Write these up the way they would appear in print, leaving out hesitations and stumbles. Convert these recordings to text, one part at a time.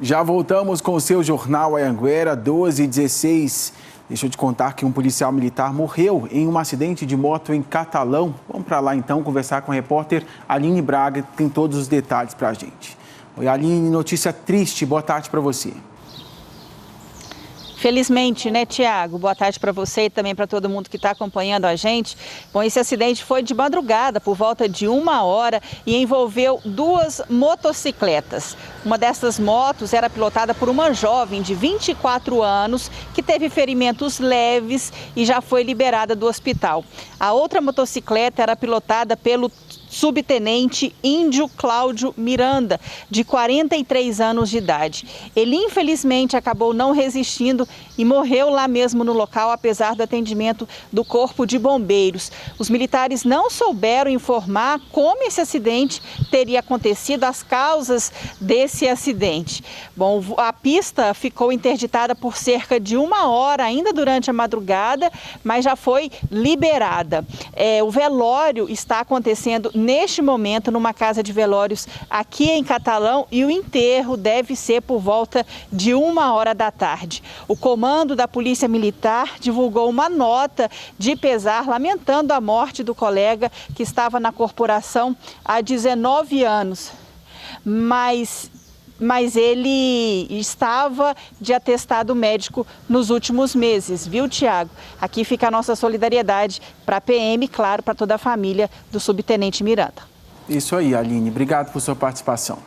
Já voltamos com o seu Jornal Anhanguera, 12h16. Deixa eu te contar que um policial militar morreu em um acidente de moto em Catalão. Vamos para lá então conversar com a repórter Aline Braga, que tem todos os detalhes para a gente. Oi Aline, notícia triste, boa tarde para você. Felizmente, né, Tiago? Boa tarde para você e também para todo mundo que está acompanhando a gente. Bom, esse acidente foi de madrugada, por volta de 1h, e envolveu duas motocicletas. Uma dessas motos era pilotada por uma jovem de 24 anos que teve ferimentos leves e já foi liberada do hospital. A outra motocicleta era pilotada pelo subtenente Índio Cláudio Miranda, de 43 anos de idade. Ele, infelizmente, acabou não resistindo e morreu lá mesmo no local, apesar do atendimento do Corpo de Bombeiros. Os militares não souberam informar como esse acidente teria acontecido, as causas desse acidente. Bom, a pista ficou interditada por cerca de 1h, ainda durante a madrugada, mas já foi liberada. O velório está acontecendo neste momento numa casa de velórios aqui em Catalão e o enterro deve ser por volta de 1h da tarde. O comando da Polícia Militar divulgou uma nota de pesar lamentando a morte do colega que estava na corporação há 19 anos, mas ele estava de atestado médico nos últimos meses, viu, Tiago? Aqui fica a nossa solidariedade para a PM, claro, para toda a família do subtenente Miranda. Isso aí, Aline. Obrigado por sua participação.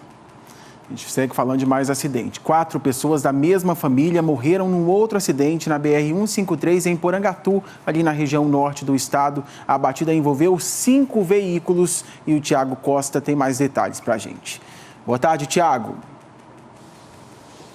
A gente segue falando de mais acidente. 4 pessoas da mesma família morreram num outro acidente na BR-153 em Porangatu, ali na região norte do estado. A batida envolveu 5 veículos e o Tiago Costa tem mais detalhes para a gente. Boa tarde, Tiago.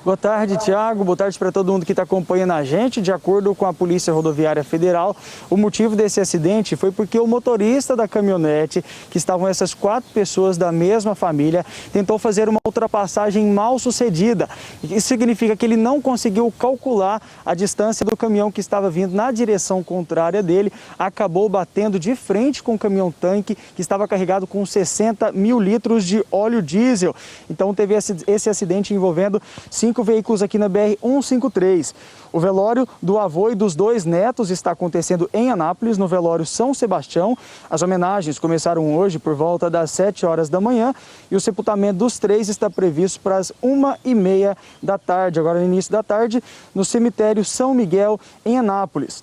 Boa tarde, Tiago. Boa tarde para todo mundo que está acompanhando a gente. De acordo com a Polícia Rodoviária Federal, o motivo desse acidente foi porque o motorista da caminhonete, que estavam essas 4 pessoas da mesma família, tentou fazer uma ultrapassagem mal sucedida. Isso significa que ele não conseguiu calcular a distância do caminhão que estava vindo na direção contrária dele, acabou batendo de frente com o caminhão-tanque que estava carregado com 60 mil litros de óleo diesel. Então teve esse acidente envolvendo 5 veículos aqui na BR-153. O velório do avô e dos 2 netos está acontecendo em Anápolis, no velório São Sebastião. As homenagens começaram hoje por volta das 7h da manhã e o sepultamento dos 3 está previsto para as 1h30 da tarde, agora no início da tarde, no cemitério São Miguel, em Anápolis.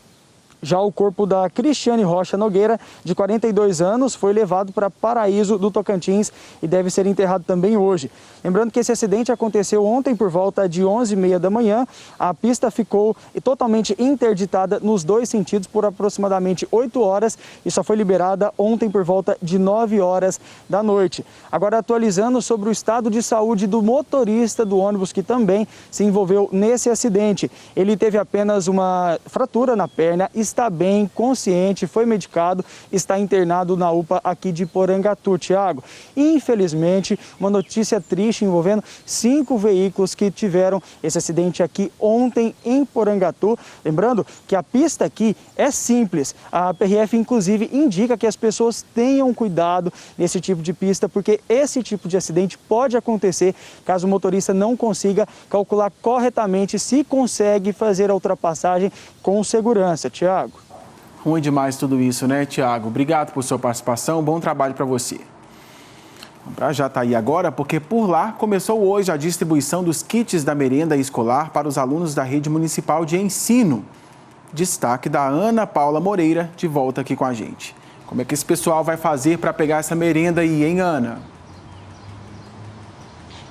Já o corpo da Cristiane Rocha Nogueira, de 42 anos, foi levado para Paraíso do Tocantins e deve ser enterrado também hoje. Lembrando que esse acidente aconteceu ontem por volta de 11h30 da manhã. A pista ficou totalmente interditada nos 2 sentidos por aproximadamente 8 horas e só foi liberada ontem por volta de 9h da noite. Agora, atualizando sobre o estado de saúde do motorista do ônibus que também se envolveu nesse acidente. Ele teve apenas uma fratura na perna, está bem, consciente, foi medicado, está internado na UPA aqui de Porangatu, Tiago. Infelizmente, uma notícia triste envolvendo 5 veículos que tiveram esse acidente aqui ontem em Porangatu. Lembrando que a pista aqui é simples. A PRF, inclusive, indica que as pessoas tenham cuidado nesse tipo de pista, porque esse tipo de acidente pode acontecer caso o motorista não consiga calcular corretamente se consegue fazer a ultrapassagem com segurança, Tiago. Ruim demais tudo isso, né, Tiago? Obrigado por sua participação, bom trabalho para você. Para já tá aí agora, porque por lá começou hoje a distribuição dos kits da merenda escolar para os alunos da Rede Municipal de Ensino. Destaque da Ana Paula Moreira, de volta aqui com a gente. Como é que esse pessoal vai fazer para pegar essa merenda aí, hein, Ana?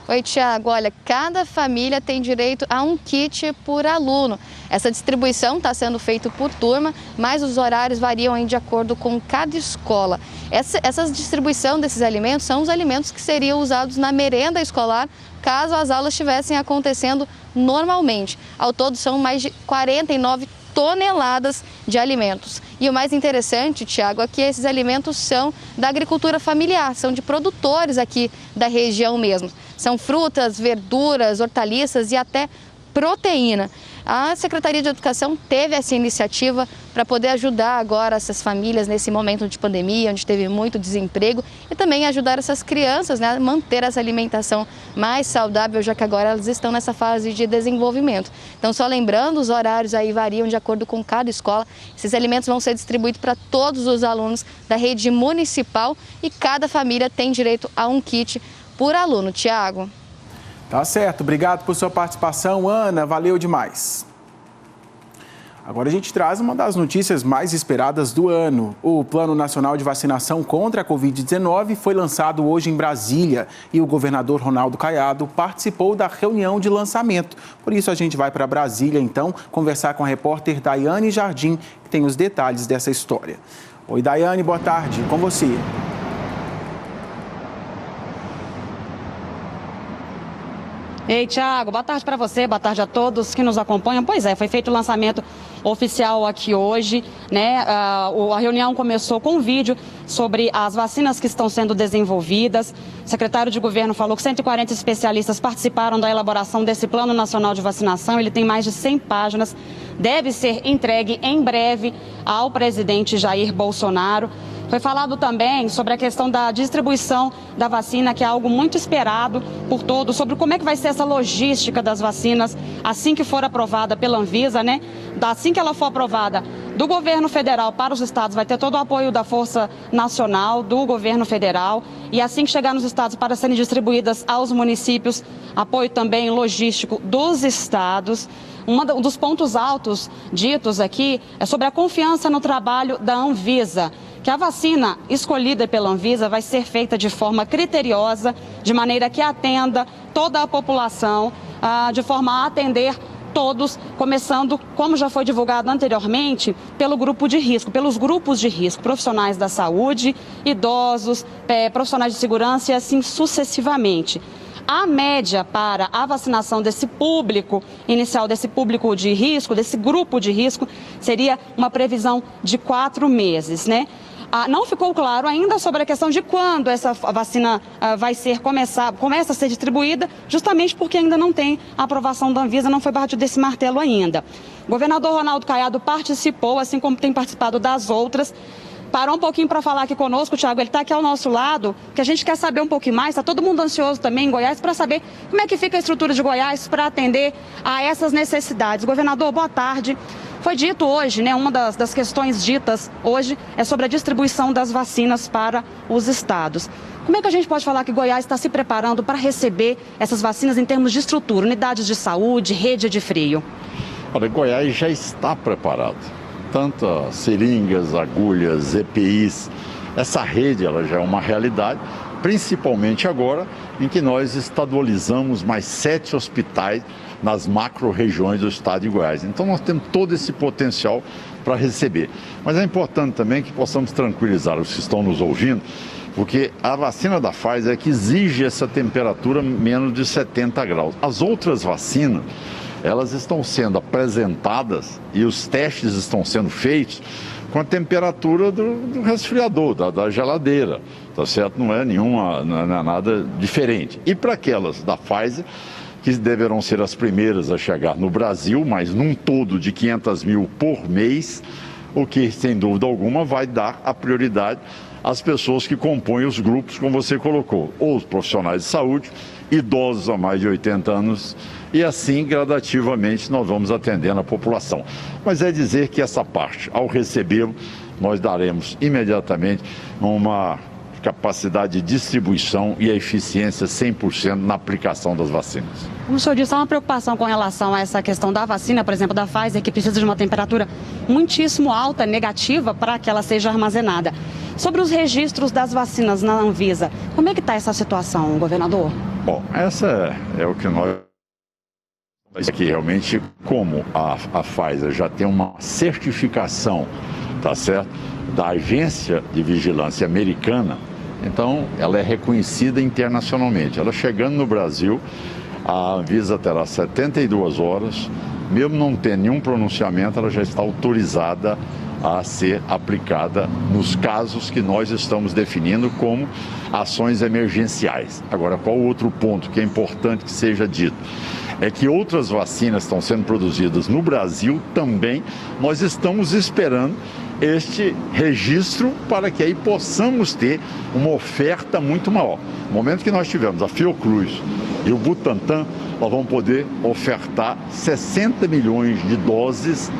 Oi, Tiago. Olha, cada família tem direito a um kit por aluno. Essa distribuição está sendo feita por turma, mas os horários variam de acordo com cada escola. Essa distribuição desses alimentos são os alimentos que seriam usados na merenda escolar, caso as aulas estivessem acontecendo normalmente. Ao todo, são mais de 49 toneladas de alimentos. E o mais interessante, Tiago, é que esses alimentos são da agricultura familiar, são de produtores aqui da região mesmo. São frutas, verduras, hortaliças e até proteína. A Secretaria de Educação teve essa iniciativa para poder ajudar agora essas famílias nesse momento de pandemia, onde teve muito desemprego, e também ajudar essas crianças, né, a manter essa alimentação mais saudável, já que agora elas estão nessa fase de desenvolvimento. Então, só lembrando, os horários aí variam de acordo com cada escola. Esses alimentos vão ser distribuídos para todos os alunos da rede municipal e cada família tem direito a um kit por aluno. Tiago. Tá certo, obrigado por sua participação, Ana, valeu demais. Agora a gente traz uma das notícias mais esperadas do ano. O Plano Nacional de Vacinação contra a Covid-19 foi lançado hoje em Brasília e o governador Ronaldo Caiado participou da reunião de lançamento. Por isso a gente vai para Brasília, então, conversar com a repórter Daiane Jardim, que tem os detalhes dessa história. Oi, Daiane, boa tarde, com você. Ei, Tiago, boa tarde para você, boa tarde a todos que nos acompanham. Pois é, foi feito o lançamento oficial aqui hoje, né? A reunião começou com um vídeo sobre as vacinas que estão sendo desenvolvidas. O secretário de governo falou que 140 especialistas participaram da elaboração desse Plano Nacional de Vacinação. Ele tem mais de 100 páginas, deve ser entregue em breve ao presidente Jair Bolsonaro. Foi falado também sobre a questão da distribuição da vacina, que é algo muito esperado por todos, sobre como é que vai ser essa logística das vacinas assim que for aprovada pela Anvisa, né? Assim que ela for aprovada do governo federal para os estados, vai ter todo o apoio da Força Nacional, do governo federal, e assim que chegar nos estados para serem distribuídas aos municípios, apoio também logístico dos estados. Um dos pontos altos ditos aqui é sobre a confiança no trabalho da Anvisa, que a vacina escolhida pela Anvisa vai ser feita de forma criteriosa, de maneira que atenda toda a população, de forma a atender todos, começando, como já foi divulgado anteriormente, pelo grupo de risco, pelos grupos de risco, profissionais da saúde, idosos, profissionais de segurança e assim sucessivamente. A média para a vacinação desse público inicial, desse público de risco, desse grupo de risco, seria uma previsão de 4 meses, né? Não ficou claro ainda sobre a questão de quando essa vacina começa a ser distribuída, justamente porque ainda não tem a aprovação da Anvisa, não foi batido desse martelo ainda. O governador Ronaldo Caiado participou, assim como tem participado das outras. Parou um pouquinho para falar aqui conosco, Tiago, ele está aqui ao nosso lado, que a gente quer saber um pouquinho mais, está todo mundo ansioso também em Goiás para saber como é que fica a estrutura de Goiás para atender a essas necessidades. Governador, boa tarde. Foi dito hoje, né, uma das questões ditas hoje é sobre a distribuição das vacinas para os estados. Como é que a gente pode falar que Goiás está se preparando para receber essas vacinas em termos de estrutura, unidades de saúde, rede de frio? Olha, Goiás já está preparado. Tanto seringas, agulhas, EPIs, essa rede ela já é uma realidade, principalmente agora em que nós estadualizamos mais 7 hospitais nas macro-regiões do estado de Goiás. Então nós temos todo esse potencial para receber. Mas é importante também que possamos tranquilizar os que estão nos ouvindo, porque a vacina da Pfizer é que exige essa temperatura menos de 70 graus. As outras vacinas, elas estão sendo apresentadas e os testes estão sendo feitos com a temperatura do resfriador, da geladeira, tá certo? Não é nada diferente. E para aquelas da Pfizer, que deverão ser as primeiras a chegar no Brasil, mas num todo de 500 mil por mês, o que, sem dúvida alguma, vai dar a prioridade às pessoas que compõem os grupos, como você colocou, ou os profissionais de saúde, idosos a mais de 80 anos, e assim, gradativamente, nós vamos atendendo a população. Mas é dizer que essa parte, ao recebê-lo, nós daremos imediatamente uma capacidade de distribuição e a eficiência 100% na aplicação das vacinas. Como o senhor disse, há uma preocupação com relação a essa questão da vacina, por exemplo, da Pfizer, que precisa de uma temperatura muitíssimo alta, negativa, para que ela seja armazenada. Sobre os registros das vacinas na Anvisa, como é que está essa situação, governador? Bom, essa é o que nós... que realmente, como a Pfizer já tem uma certificação, tá certo, da Agência de Vigilância Americana, então ela é reconhecida internacionalmente. Ela chegando no Brasil, a Anvisa terá 72 horas, mesmo não tendo nenhum pronunciamento, ela já está autorizada a ser aplicada nos casos que nós estamos definindo como ações emergenciais. Agora, qual outro ponto que é importante que seja dito? é que outras vacinas estão sendo produzidas no Brasil também. Nós estamos esperando este registro para que aí possamos ter uma oferta muito maior. No momento que nós tivermos a Fiocruz e o Butantan, nós vamos poder ofertar 60 milhões de doses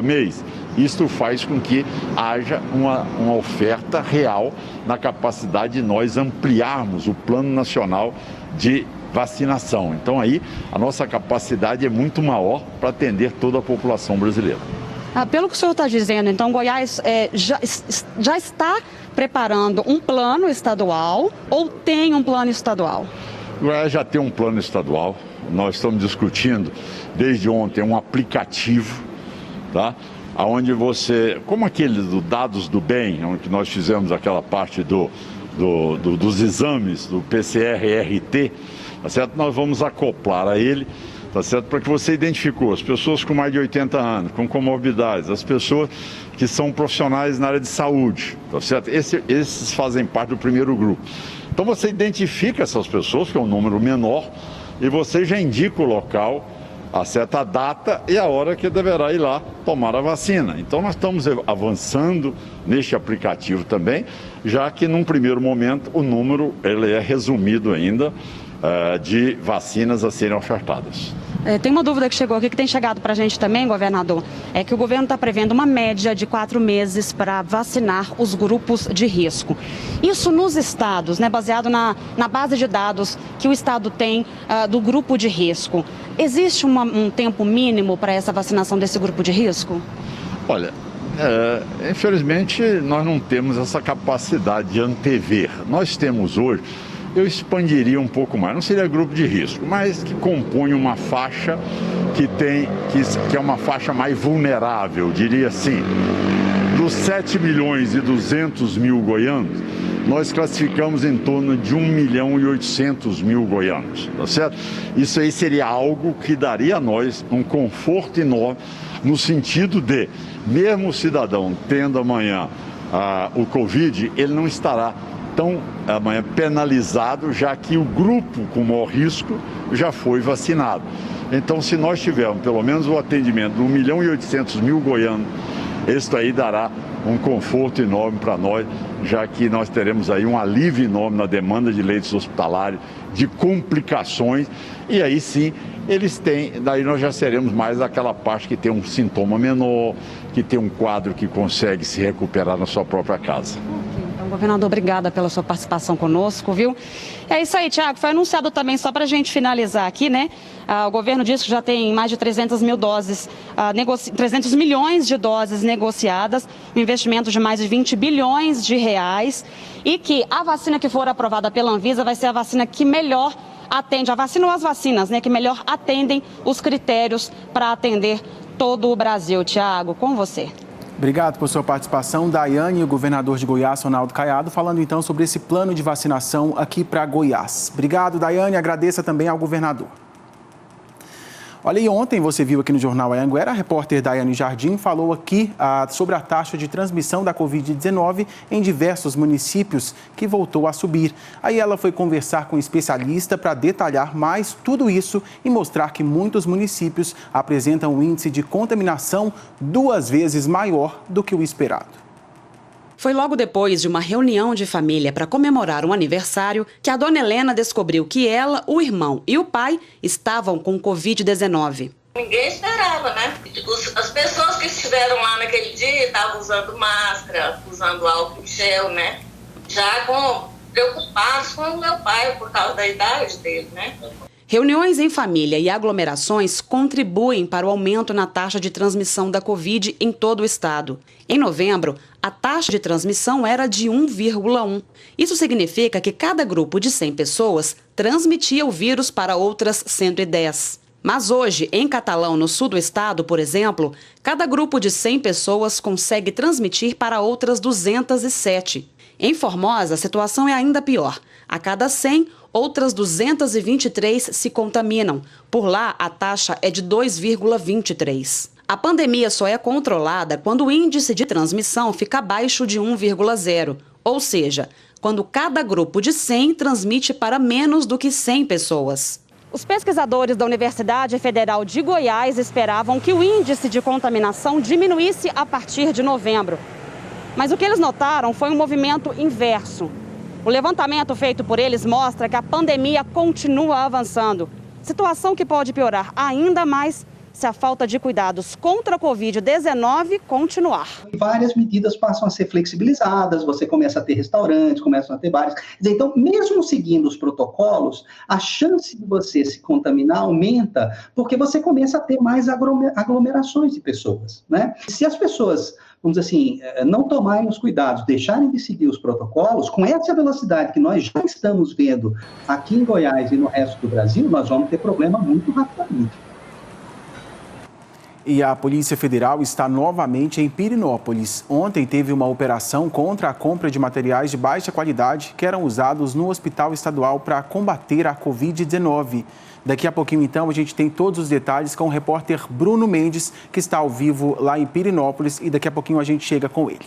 mês. Isto faz com que haja uma oferta real na capacidade de nós ampliarmos o Plano Nacional de Vacinação. Então aí a nossa capacidade é muito maior para atender toda a população brasileira. Pelo que o senhor está dizendo, então Goiás já está preparando um plano estadual ou tem um plano estadual? Goiás já tem um plano estadual. Nós estamos discutindo desde ontem um aplicativo, tá? Onde você, como aquele do Dados do Bem, onde nós fizemos aquela parte dos exames, do PCR-RT, tá certo? Nós vamos acoplar a ele, tá certo? Para que você identificou as pessoas com mais de 80 anos, com comorbidades, as pessoas que são profissionais na área de saúde, tá certo? Esses fazem parte do primeiro grupo. Então você identifica essas pessoas, que é um número menor, e você já indica o local, acerta a data e a hora que deverá ir lá tomar a vacina. Então nós estamos avançando neste aplicativo também, já que num primeiro momento o número ele é resumido ainda de vacinas a serem ofertadas. Tem uma dúvida que chegou aqui, que tem chegado para a gente também, governador, é que o governo está prevendo uma média de 4 meses para vacinar os grupos de risco. Isso nos estados, né, baseado na base de dados que o estado tem do grupo de risco. Existe um tempo mínimo para essa vacinação desse grupo de risco? Olha, infelizmente nós não temos essa capacidade de antever. Nós temos hoje, eu expandiria um pouco mais, não seria grupo de risco, mas que compõe uma faixa que é uma faixa mais vulnerável, diria assim. Dos 7 milhões e 200 mil goianos, nós classificamos em torno de 1 milhão e 800 mil goianos, tá certo? Isso aí seria algo que daria a nós um conforto enorme, no sentido de, mesmo o cidadão tendo amanhã o Covid, ele não estará tão amanhã penalizado, já que o grupo com maior risco já foi vacinado. Então, se nós tivermos pelo menos o atendimento de 1 milhão e 800 mil goianos, isso aí dará um conforto enorme para nós, já que nós teremos aí um alívio enorme na demanda de leitos hospitalares, de complicações, e aí sim eles têm, daí nós já seremos mais aquela parte que tem um sintoma menor, que tem um quadro que consegue se recuperar na sua própria casa. Governador, obrigada pela sua participação conosco, viu? É isso aí, Tiago. Foi anunciado também, só para a gente finalizar aqui, né? O governo disse que já tem mais de 300 mil doses, 300 milhões de doses negociadas, um investimento de mais de 20 bilhões de reais, e que a vacina que for aprovada pela Anvisa vai ser a vacina que melhor atende, a vacina ou as vacinas, né? Que melhor atendem os critérios para atender todo o Brasil. Tiago, com você. Obrigado por sua participação, Daiane, e o governador de Goiás, Ronaldo Caiado, falando então sobre esse plano de vacinação aqui para Goiás. Obrigado, Daiane, agradeça também ao governador. Olha, e ontem você viu aqui no Jornal Anhanguera, a repórter Daiane Jardim falou aqui sobre a taxa de transmissão da Covid-19 em diversos municípios, que voltou a subir. Aí ela foi conversar com um especialista para detalhar mais tudo isso e mostrar que muitos municípios apresentam um índice de contaminação 2 vezes maior do que o esperado. Foi logo depois de uma reunião de família para comemorar um aniversário que a dona Helena descobriu que ela, o irmão e o pai estavam com Covid-19. Ninguém esperava, né? As pessoas que estiveram lá naquele dia estavam usando máscara, usando álcool em gel, né? Já preocupados com o meu pai por causa da idade dele, né? Reuniões em família e aglomerações contribuem para o aumento na taxa de transmissão da Covid em todo o estado. Em novembro, a taxa de transmissão era de 1,1. Isso significa que cada grupo de 100 pessoas transmitia o vírus para outras 110. Mas hoje, em Catalão, no sul do estado, por exemplo, cada grupo de 100 pessoas consegue transmitir para outras 207. Em Formosa, a situação é ainda pior. A cada 100, outras 223 se contaminam. Por lá, a taxa é de 2,23. A pandemia só é controlada quando o índice de transmissão fica abaixo de 1,0. Ou seja, quando cada grupo de 100 transmite para menos do que 100 pessoas. Os pesquisadores da Universidade Federal de Goiás esperavam que o índice de contaminação diminuísse a partir de novembro. Mas o que eles notaram foi um movimento inverso. O levantamento feito por eles mostra que a pandemia continua avançando, situação que pode piorar ainda mais se a falta de cuidados contra a Covid-19 continuar. Várias medidas passam a ser flexibilizadas, você começa a ter restaurantes, começam a ter bares. Então, mesmo seguindo os protocolos, a chance de você se contaminar aumenta, porque você começa a ter mais aglomerações de pessoas, né? Se as pessoas, vamos dizer assim, não tomarem os cuidados, deixarem de seguir os protocolos, com essa velocidade que nós já estamos vendo aqui em Goiás e no resto do Brasil, nós vamos ter problema muito rapidamente. E a Polícia Federal está novamente em Pirenópolis. Ontem teve uma operação contra a compra de materiais de baixa qualidade que eram usados no Hospital Estadual para combater a Covid-19. Daqui a pouquinho, então, a gente tem todos os detalhes com o repórter Bruno Mendes, que está ao vivo lá em Pirenópolis, e daqui a pouquinho a gente chega com ele.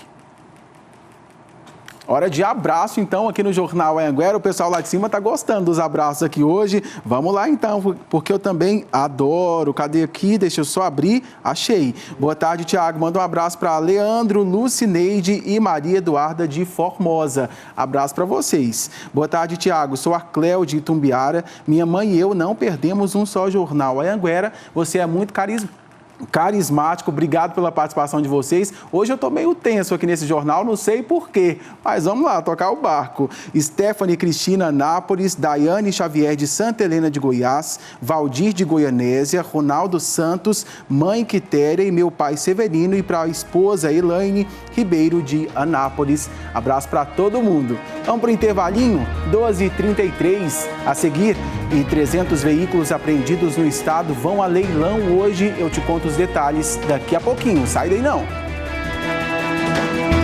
Hora de abraço, então, aqui no Jornal Anhanguera. O pessoal lá de cima está gostando dos abraços aqui hoje. Vamos lá, então, porque eu também adoro. Cadê aqui? Deixa eu só abrir. Achei. Boa tarde, Tiago. Manda um abraço para Leandro, Lucineide e Maria Eduarda de Formosa. Abraço para vocês. Boa tarde, Tiago. Sou a Cléo de Itumbiara. Minha mãe e eu não perdemos um só Jornal Anhanguera. Você é muito carismático, obrigado pela participação de vocês. Hoje eu tô meio tenso aqui nesse jornal, não sei porquê, mas vamos lá, tocar o barco. Stephanie Cristina Nápoles, Daiane Xavier de Santa Helena de Goiás, Valdir de Goianésia, Ronaldo Santos, mãe Quitéria e meu pai Severino, e para a esposa Elaine Ribeiro de Anápolis. Abraço para todo mundo. Vamos para o intervalinho, 12h33. A seguir, e 300 veículos apreendidos no estado vão a leilão hoje. Eu te conto os detalhes daqui a pouquinho. Sai daí não!